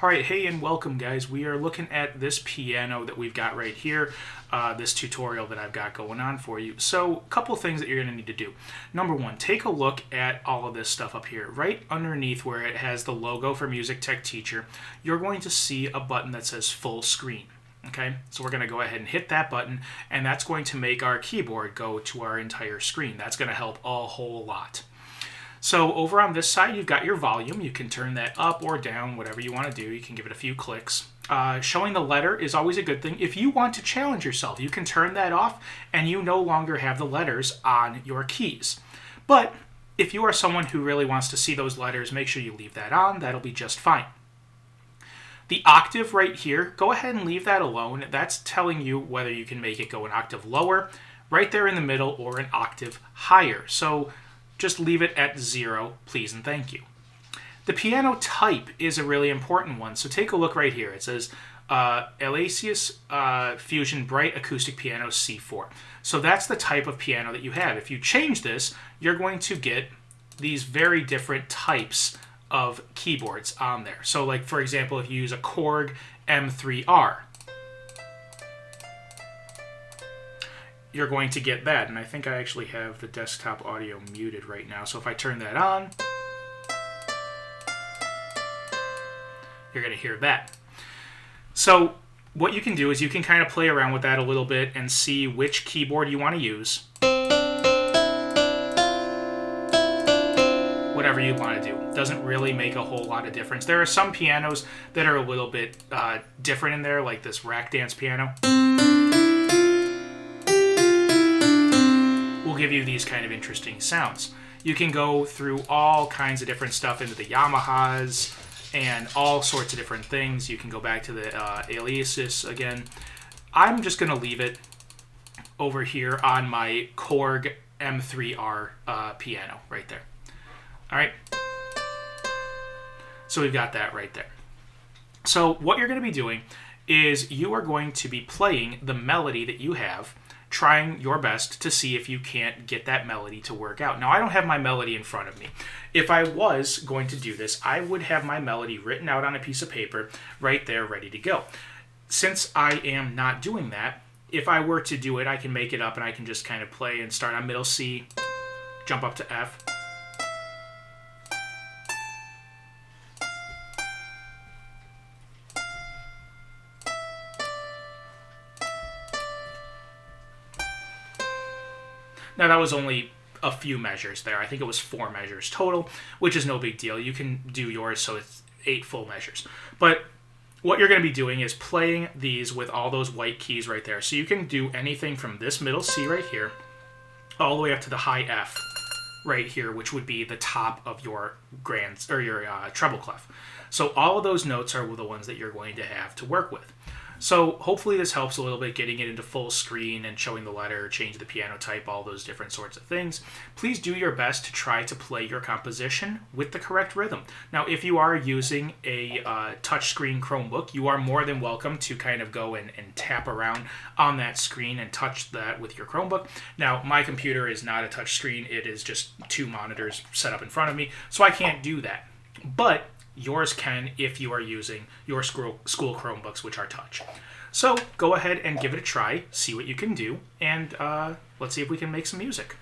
Alright, hey and welcome guys. We are looking at this piano that we've got right here, this tutorial that I've got going on for you. So, a couple things that you're going to need to do. Number one, take a look at all of this stuff up here. Right underneath where it has the logo for Music Tech Teacher, you're going to see a button that says full screen. Okay, so we're going to go ahead and hit that button, and that's going to make our keyboard go to our entire screen. That's going to help a whole lot. So over on this side, you've got your volume. You can turn that up or down, whatever you want to do. You can give it a few clicks. Showing the letter is always a good thing. If you want to challenge yourself, you can turn that off and you no longer have the letters on your keys. But if you are someone who really wants to see those letters, make sure you leave that on. That'll be just fine. The octave right here, go ahead and leave that alone. That's telling you whether you can make it go an octave lower, right there in the middle, or an octave higher. So just leave it at 0, please and thank you. The piano type is a really important one, so take a look right here. It says Alesis Fusion Bright Acoustic Piano C4. So that's the type of piano that you have. If you change this, you're going to get these very different types of keyboards on there. So like, for example, if you use a Korg M3R, you're going to get that. And I think I actually have the desktop audio muted right now. So if I turn that on, you're going to hear that. So what you can do is you can kind of play around with that a little bit and see which keyboard you want to use. Whatever you want to do. Doesn't really make a whole lot of difference. There are some pianos that are a little bit different in there, like this Rack Dance piano. Will give you these kind of interesting sounds. You can go through all kinds of different stuff into the Yamahas and all sorts of different things. You can go back to the Alesis again. I'm just going to leave it over here on my Korg M3R piano right there. All right. So we've got that right there. So what you're going to be doing is you are going to be playing the melody that you have, trying your best to see if you can't get that melody to work out. Now, I don't have my melody in front of me. If I was going to do this, I would have my melody written out on a piece of paper right there ready to go. Since I am not doing that, if I were to do it, I can make it up and I can just kind of play and start on middle C, jump up to F. Now, that was only a few measures there. I think it was 4 measures total, which is no big deal. You can do yours so it's 8 full measures. But what you're going to be doing is playing these with all those white keys right there. So you can do anything from this middle C right here all the way up to the high F right here, which would be the top of your treble clef. So all of those notes are the ones that you're going to have to work with. So hopefully this helps a little bit getting it into full screen and showing the letter, change the piano type, all those different sorts of things. Please do your best to try to play your composition with the correct rhythm. Now, if you are using a touchscreen Chromebook, you are more than welcome to kind of go and tap around on that screen and touch that with your Chromebook. Now, my computer is not a touchscreen. It is just 2 monitors set up in front of me, so I can't do that. But yours can if you are using your school Chromebooks, which are touch. So go ahead and give it a try, see what you can do, and let's see if we can make some music.